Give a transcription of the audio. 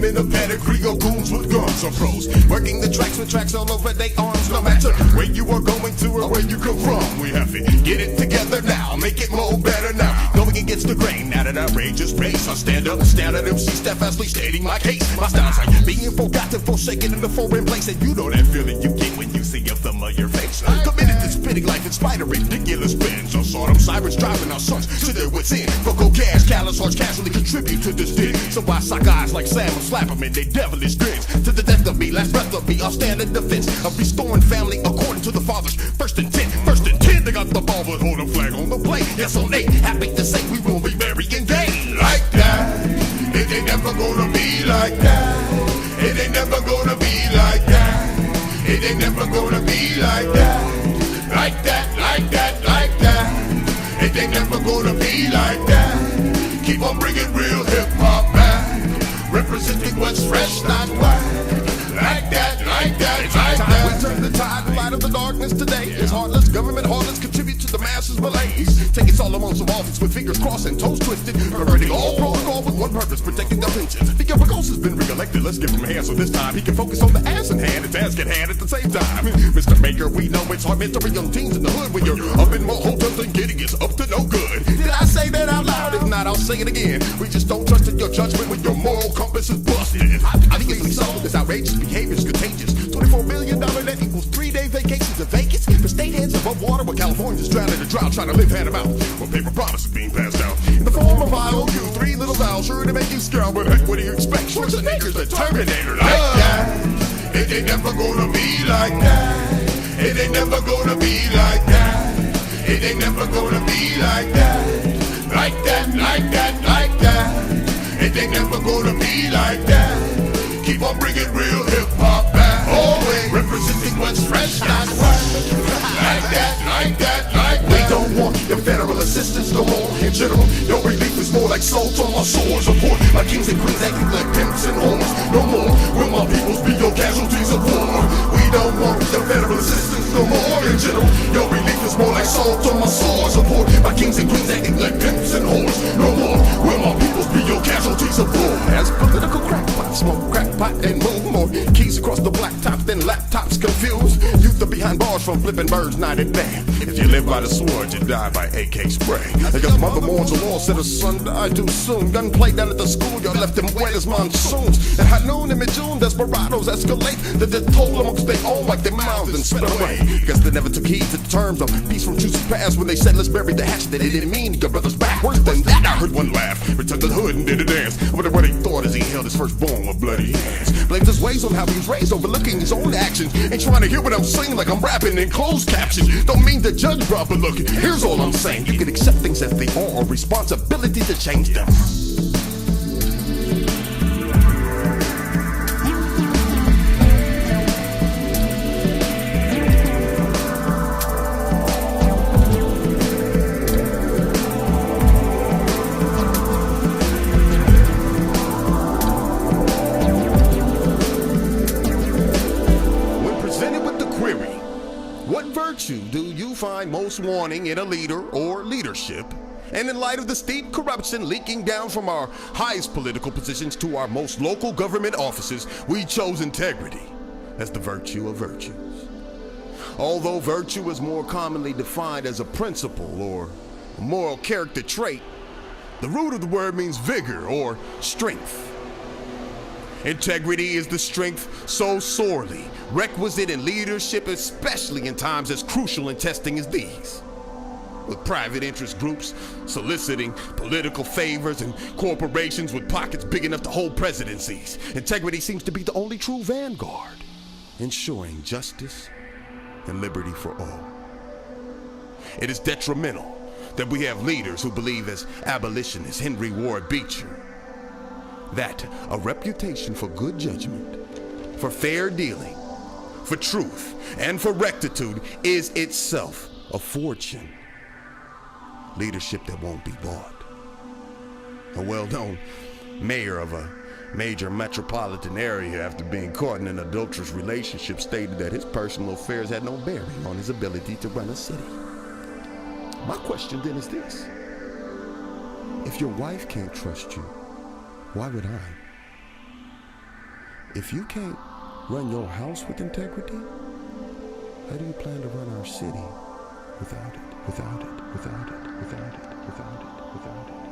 in a pedigree of goons with guns or pros. Working the tracks with tracks all over their arms. No matter where you are going to or where you come from, we have to get it together now, make it more better now. Going against the grain at an outrageous pace. I stand up, stand at MC steadfastly stating my case. My style's like being forgotten, forsaken in the foreign place. And you know that feeling you get when you see a familiar face. Committed to spitting life in spite of ridiculous spins. I saw them sirens driving our sons to their wits end. Vocal cash, callous hearts casually contribute to this din. So I sock eyes like Sam and slap them in their devilish grins. To the death of me, last breath of me, I'll stand in defense of restoring family according to the Father's first intent. First intent, they got the ball, but hold a flag on the plate. Yes, on eight, happy to say we will be marrying gay. Like that, it ain't never gonna be like that. It ain't never gonna be like that. It ain't never gonna be like that. Like that, like that, like that. It ain't never gonna be like that. Keep on bringing real hip-hop back. Representing what's fresh, not whack. Like that, like that, like that. We turn the tide, the light of the darkness today. It's heartless, government heartless, contribute to the masses' malaise. Taking Solomon's of office with fingers crossed and toes twisted. Perverting all protocol with one purpose, protecting our pensions. The Ghost has been re-elected, let's give him a hand so this time he can focus on the ass in hand and task at hand at the same time. Mr. Maker, we know it's hard mentoring young teens in the hood when you're up in more hotels and getting it's up to no good. Did I say that out loud? If not, I'll say it again. We just don't trust in your judgment when your moral compass is busted. Obviously so, this outrageous behavior is contagious. $24 million net equals 3-day vacations in Vegas. For state heads above water where California's drowning in a drought trying to live hand to mouth. While paper promises being passed out in the form of IOU. 3 little vowels sure to make you scowl, but heck, what do you expect? Schwarzenegger's the Terminator. Like that, it ain't never gonna be like that. It ain't never gonna be like that. It ain't never gonna be like that. Like that, like that, like that. It ain't never gonna be like that. Keep on bringing real hip-hop back. Always representing what's fresh, not whack. Like that, like that, like that. We don't want your federal assistance no more. In general, your relief is more like salt on my sore. Support my kings and queens acting like pimps and homes. No more will my peoples be your casualties of war. We don't want your federal assistance no more. In general, your relief is more like salt on my sore. Support my kings and queens acting like pimps and whores. No more will my peoples be your casualties of war. As political crackpots smoke crackpot and move more keys across the blacktop than laptops confused. Youth are behind bars from flipping birds night and day. If you live by the sword, you die by AK spray. Because mother mourns a law, said her son died too soon. Gunplay down at the school, you left them wet as monsoons. At high noon in mid-June, desperados escalate. The toll amongst their own like they mouthed and spit away. Guess they never took heed to the terms of peace from truce past when they said let's bury the hatchet. They didn't mean your brother's back. Worse than that, I heard one laugh. Returned to the hood and did a dance. I wonder what he thought as he held his firstborn with bloody hands. Blamed his ways on how he was raised, overlooking his own actions. Ain't trying to hear what I'm saying like I'm rapping in closed captions. Don't mean to judge, bro, but look, here's all I'm saying. You can accept things as they are, or responsibility to change them. What virtue do you find most wanting in a leader or leadership? And in light of the steep corruption leaking down from our highest political positions to our most local government offices, we chose integrity as the virtue of virtues. Although virtue is more commonly defined as a principle or a moral character trait, the root of the word means vigor or strength. Integrity is the strength so sorely requisite in leadership, especially in times as crucial and testing as these. With private interest groups soliciting political favors and corporations with pockets big enough to hold presidencies, integrity seems to be the only true vanguard, ensuring justice and liberty for all. It is detrimental that we have leaders who believe, as abolitionist Henry Ward Beecher, that a reputation for good judgment, for fair dealing, for truth, and for rectitude is itself a fortune. Leadership that won't be bought. A well-known mayor of a major metropolitan area, after being caught in an adulterous relationship, stated that his personal affairs had no bearing on his ability to run a city. My question then is this: if your wife can't trust you, why would I? If you can't run your house with integrity, how do you plan to run our city without it, without it, without it, without it, without it, without it?